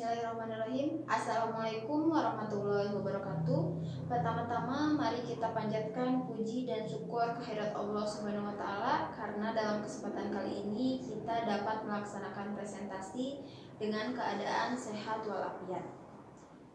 Bismillahirrahmanirrahim. Assalamualaikum warahmatullahi wabarakatuh. Pertama-tama mari kita panjatkan puji dan syukur kehadirat Allah Subhanahu wa taala karena dalam kesempatan kali ini kita dapat melaksanakan presentasi dengan keadaan sehat walafiat.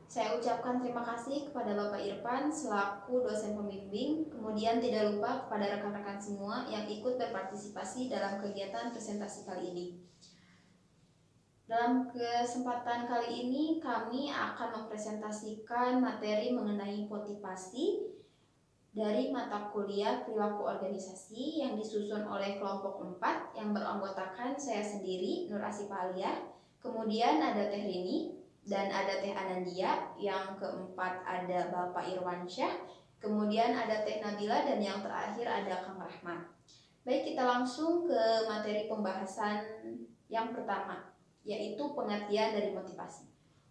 Saya ucapkan terima kasih kepada Bapak Irfan selaku dosen pembimbing, kemudian tidak lupa kepada rekan-rekan semua yang ikut berpartisipasi dalam kegiatan presentasi kali ini. Dalam kesempatan kali ini kami akan mempresentasikan materi mengenai motivasi dari mata kuliah perilaku organisasi yang disusun oleh kelompok 4 yang beranggotakan saya sendiri, Nur Asifah Aliyah, kemudian ada Teh Rini dan ada Teh Anandia, yang keempat ada Bapak Irwansyah, kemudian ada Teh Nabila, dan yang terakhir ada Kang Rahmat. Baik, kita langsung ke materi pembahasan yang pertama, yaitu pengertian dari motivasi.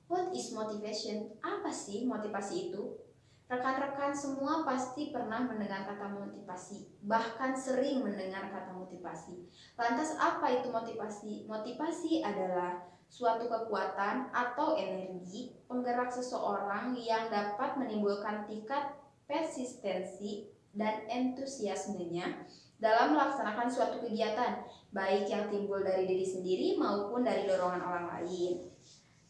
What is motivation? Apa sih motivasi itu? Rekan-rekan semua pasti pernah mendengar kata motivasi, bahkan sering mendengar kata motivasi. Lantas apa itu motivasi? Motivasi adalah suatu kekuatan atau energi penggerak seseorang yang dapat menimbulkan tingkat persistensi dan entusiasmenya dalam melaksanakan suatu kegiatan, baik yang timbul dari diri sendiri maupun dari dorongan orang lain.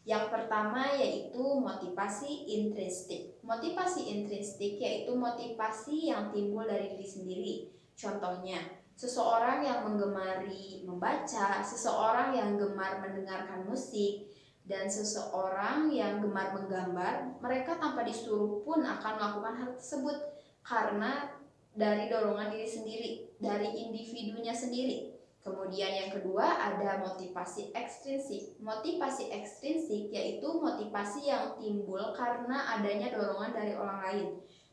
Yang pertama yaitu motivasi intrinsik. Motivasi intrinsik yaitu motivasi yang timbul dari diri sendiri. Contohnya, seseorang yang menggemari membaca, seseorang yang gemar mendengarkan musik, dan seseorang yang gemar menggambar, mereka tanpa disuruh pun akan melakukan hal tersebut karena dari dorongan diri sendiri, dari individunya sendiri. Kemudian yang kedua ada motivasi ekstrinsik. Motivasi ekstrinsik yaitu motivasi yang timbul karena adanya dorongan dari orang lain.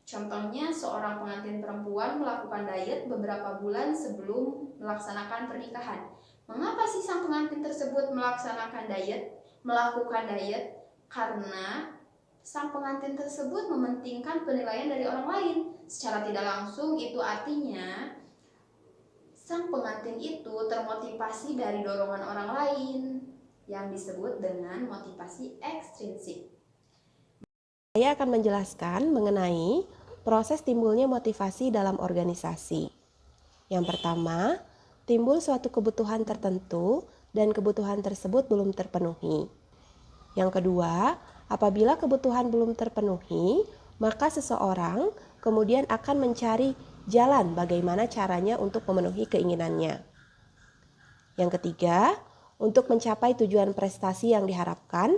Contohnya seorang pengantin perempuan melakukan diet beberapa bulan sebelum melaksanakan pernikahan. Mengapa sih sang pengantin tersebut melaksanakan diet, melakukan diet? Karena sang pengantin tersebut mementingkan penilaian dari orang lain. Secara tidak langsung itu artinya sang pengantin itu termotivasi dari dorongan orang lain yang disebut dengan motivasi ekstrinsik. Saya akan menjelaskan mengenai proses timbulnya motivasi dalam organisasi. Yang pertama, timbul suatu kebutuhan tertentu dan kebutuhan tersebut belum terpenuhi. Yang kedua, apabila kebutuhan belum terpenuhi, maka seseorang kemudian akan mencari jalan bagaimana caranya untuk memenuhi keinginannya. Yang ketiga, untuk mencapai tujuan prestasi yang diharapkan,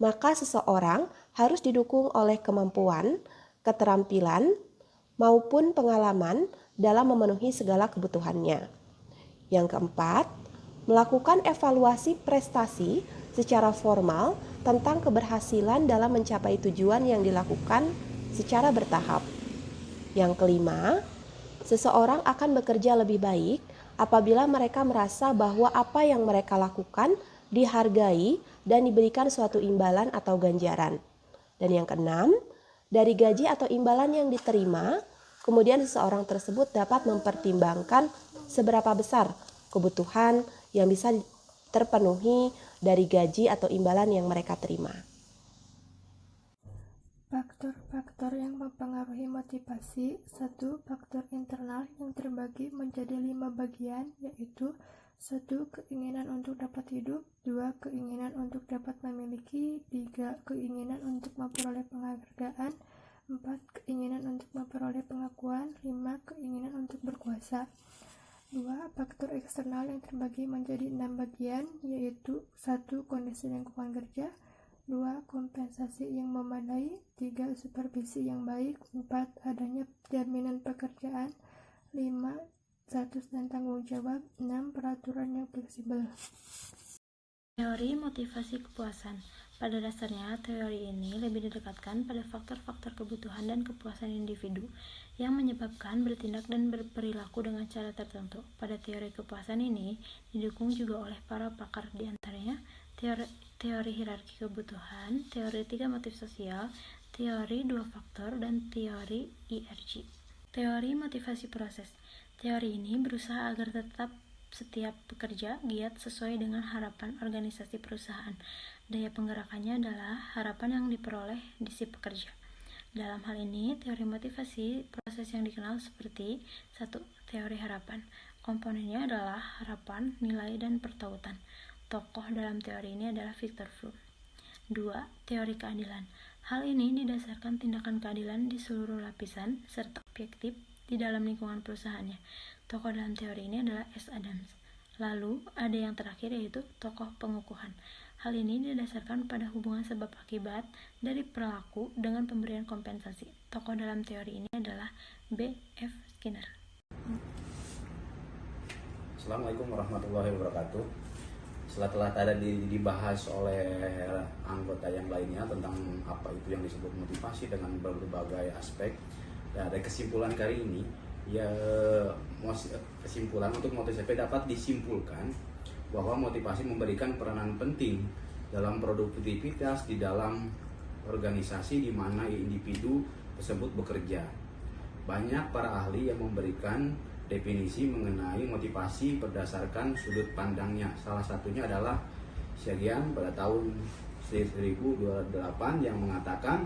maka seseorang harus didukung oleh kemampuan, keterampilan, maupun pengalaman dalam memenuhi segala kebutuhannya. Yang keempat, melakukan evaluasi prestasi secara formal tentang keberhasilan dalam mencapai tujuan yang dilakukan secara bertahap. Yang kelima, seseorang akan bekerja lebih baik apabila mereka merasa bahwa apa yang mereka lakukan dihargai dan diberikan suatu imbalan atau ganjaran. Dan yang keenam, dari gaji atau imbalan yang diterima, kemudian seseorang tersebut dapat mempertimbangkan seberapa besar kebutuhan yang bisa terpenuhi dari gaji atau imbalan yang mereka terima. Faktor-faktor yang mempengaruhi motivasi. 1. Faktor internal yang terbagi menjadi 5 bagian, yaitu 1. Keinginan untuk dapat hidup, 2. Keinginan untuk dapat memiliki, 3. Keinginan untuk memperoleh penghargaan, 4. Keinginan untuk memperoleh pengakuan, 5. Keinginan untuk berkuasa. 2. Faktor eksternal yang terbagi menjadi 6 bagian, yaitu 1. Kondisi lingkungan kerja, 2. Kompensasi yang memadai, 3. Supervisi yang baik, 4. Adanya jaminan pekerjaan, 5. Status dan tanggung jawab, 6. Peraturan yang fleksibel. Teori motivasi kepuasan. Pada dasarnya, teori ini lebih didekatkan pada faktor-faktor kebutuhan dan kepuasan individu yang menyebabkan bertindak dan berperilaku dengan cara tertentu. Pada teori kepuasan ini didukung juga oleh para pakar, diantaranya teori hierarki kebutuhan, teori 3 motif sosial, teori 2 faktor, dan teori IRG. Teori motivasi proses. Teori ini berusaha agar tetap setiap pekerja giat sesuai dengan harapan organisasi perusahaan. Daya penggerakannya adalah harapan yang diperoleh di si pekerja. Dalam hal ini, teori motivasi proses yang dikenal seperti 1. Teori harapan. Komponennya adalah harapan, nilai, dan pertautan. Tokoh dalam teori ini adalah Victor Froome. 2. Teori keadilan. Hal ini didasarkan tindakan keadilan di seluruh lapisan serta objektif di dalam lingkungan perusahaannya. Tokoh dalam teori ini adalah S. Adams. Lalu, ada yang terakhir yaitu tokoh pengukuhan. Hal ini didasarkan pada hubungan sebab akibat dari perilaku dengan pemberian kompensasi. Tokoh dalam teori ini adalah B. F. Skinner. Assalamualaikum warahmatullahi wabarakatuh. Setelah tadi dibahas oleh anggota yang lainnya tentang apa itu yang disebut motivasi dengan berbagai aspek, dan ada kesimpulan kali ini. Ya, kesimpulan untuk motivasi dapat disimpulkan bahwa motivasi memberikan peranan penting dalam produktivitas di dalam organisasi di mana individu tersebut bekerja. Banyak para ahli yang memberikan definisi mengenai motivasi berdasarkan sudut pandangnya. Salah satunya adalah Shagian pada tahun 1028 yang mengatakan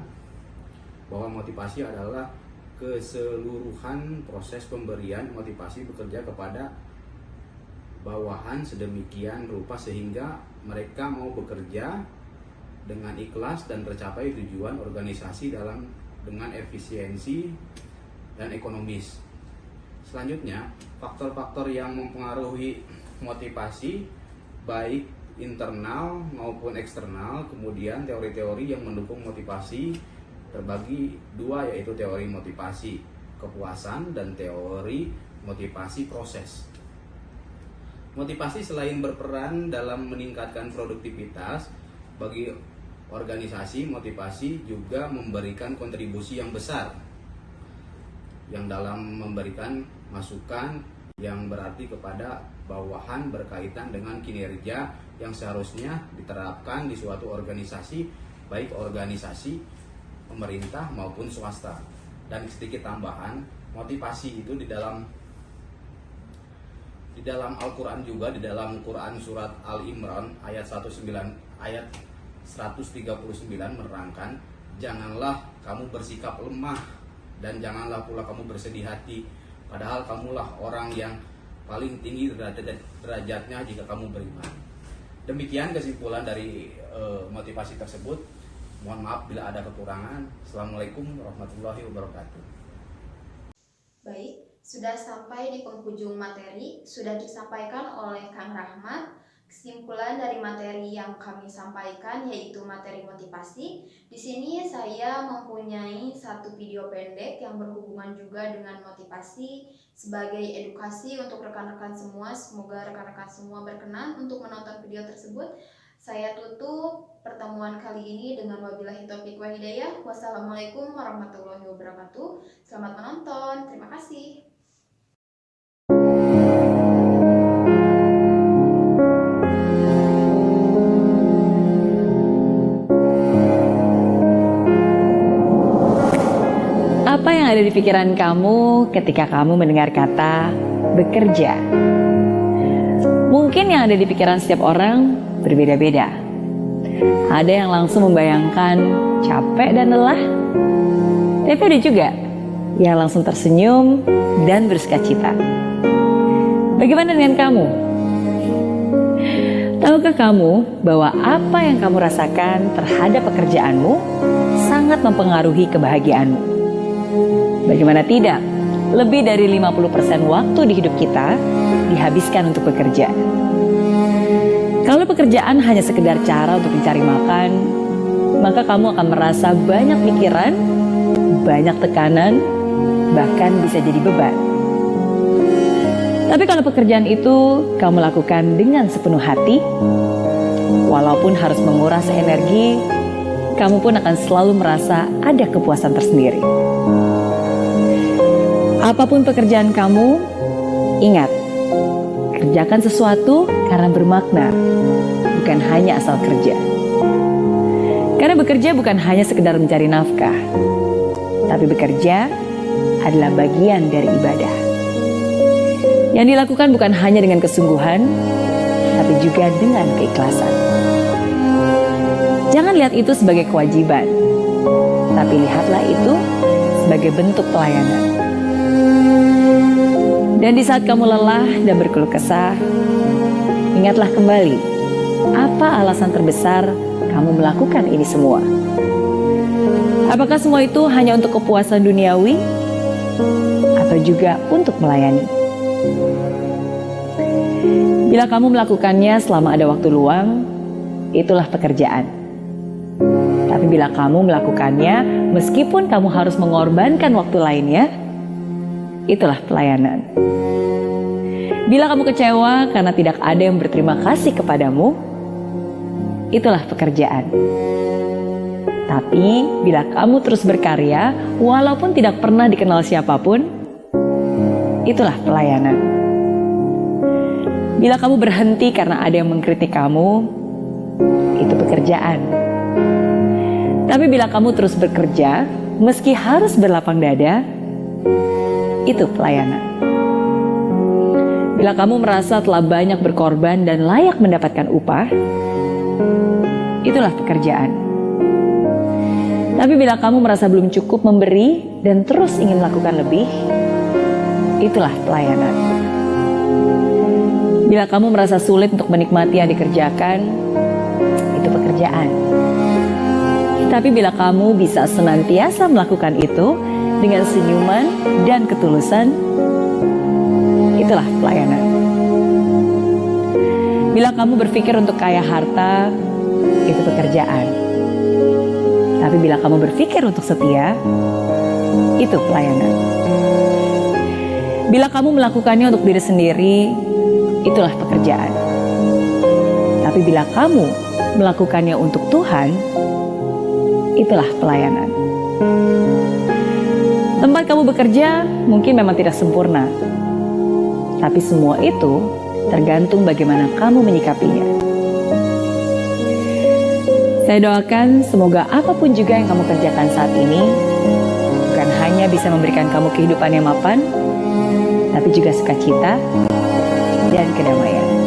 bahwa motivasi adalah keseluruhan proses pemberian motivasi bekerja kepada bawahan sedemikian rupa sehingga mereka mau bekerja dengan ikhlas dan tercapai tujuan organisasi dengan efisiensi dan ekonomis. Selanjutnya, faktor-faktor yang mempengaruhi motivasi baik internal maupun eksternal, kemudian teori-teori yang mendukung motivasi terbagi dua, yaitu teori motivasi kepuasan dan teori motivasi proses. Motivasi selain berperan dalam meningkatkan produktivitas bagi organisasi, motivasi juga memberikan kontribusi yang besar yang dalam memberikan masukan yang berarti kepada bawahan berkaitan dengan kinerja yang seharusnya diterapkan di suatu organisasi, baik organisasi pemerintah maupun swasta. Dan sedikit tambahan, motivasi itu di dalam Al-Quran juga, di dalam Quran surat Al-Imran ayat 139 menerangkan, janganlah kamu bersikap lemah dan janganlah pula kamu bersedih hati, padahal kamulah orang yang paling tinggi derajatnya jika kamu beriman. Demikian kesimpulan dari motivasi tersebut. Mohon maaf bila ada kekurangan. Assalamualaikum warahmatullahi wabarakatuh. Baik, sudah sampai di penghujung materi, sudah disampaikan oleh Kang Rahmat. Kesimpulan dari materi yang kami sampaikan yaitu materi motivasi. Di sini saya mempunyai satu video pendek yang berhubungan juga dengan motivasi sebagai edukasi untuk rekan-rekan semua. Semoga rekan-rekan semua berkenan untuk menonton video tersebut. Saya tutup pertemuan kali ini dengan wabillahi taufiq wa hidayah. Wassalamualaikum warahmatullahi wabarakatuh. Selamat menonton. Terima kasih. Apa yang ada di pikiran kamu ketika kamu mendengar kata bekerja? Mungkin yang ada di pikiran setiap orang berbeda-beda. Ada yang langsung membayangkan capek dan lelah, tapi ada juga yang langsung tersenyum dan bersukacita. Bagaimana dengan kamu? Tahukah kamu bahwa apa yang kamu rasakan terhadap pekerjaanmu sangat mempengaruhi kebahagiaanmu? Bagaimana tidak? Lebih dari 50% waktu di hidup kita dihabiskan untuk bekerja. Kalau pekerjaan hanya sekedar cara untuk mencari makan, maka kamu akan merasa banyak pikiran, banyak tekanan, bahkan bisa jadi beban. Tapi kalau pekerjaan itu kamu lakukan dengan sepenuh hati, walaupun harus menguras energi, kamu pun akan selalu merasa ada kepuasan tersendiri. Apapun pekerjaan kamu, ingat, kerjakan sesuatu karena bermakna, bukan hanya asal kerja. Karena bekerja bukan hanya sekedar mencari nafkah, tapi bekerja adalah bagian dari ibadah. Yang dilakukan bukan hanya dengan kesungguhan, tapi juga dengan keikhlasan. Jangan lihat itu sebagai kewajiban, tapi lihatlah itu sebagai bentuk pelayanan. Dan di saat kamu lelah dan berkeluh kesah, ingatlah kembali, apa alasan terbesar kamu melakukan ini semua? Apakah semua itu hanya untuk kepuasan duniawi, atau juga untuk melayani? Bila kamu melakukannya selama ada waktu luang, itulah pekerjaan. Tapi bila kamu melakukannya meskipun kamu harus mengorbankan waktu lainnya, itulah pelayanan. Bila kamu kecewa karena tidak ada yang berterima kasih kepadamu, itulah pekerjaan. Tapi bila kamu terus berkarya walaupun tidak pernah dikenal siapapun, itulah pelayanan. Bila kamu berhenti karena ada yang mengkritik kamu, itu pekerjaan. Tapi bila kamu terus bekerja meski harus berlapang dada, itu pelayanan. Bila kamu merasa telah banyak berkorban dan layak mendapatkan upah, itulah pekerjaan. Tapi bila kamu merasa belum cukup memberi dan terus ingin melakukan lebih, itulah pelayanan. Bila kamu merasa sulit untuk menikmati yang dikerjakan, itu pekerjaan. Tapi bila kamu bisa senantiasa melakukan itu dengan senyuman dan ketulusan, itulah pelayanan. Bila kamu berpikir untuk kaya harta, itu pekerjaan. Tapi bila kamu berpikir untuk setia, itu pelayanan. Bila kamu melakukannya untuk diri sendiri, itulah pekerjaan. Tapi bila kamu melakukannya untuk Tuhan, itulah pelayanan. Tempat kamu bekerja mungkin memang tidak sempurna, tapi semua itu tergantung bagaimana kamu menyikapinya. Saya doakan semoga apapun juga yang kamu kerjakan saat ini bukan hanya bisa memberikan kamu kehidupan yang mapan, tapi juga sukacita dan kedamaian.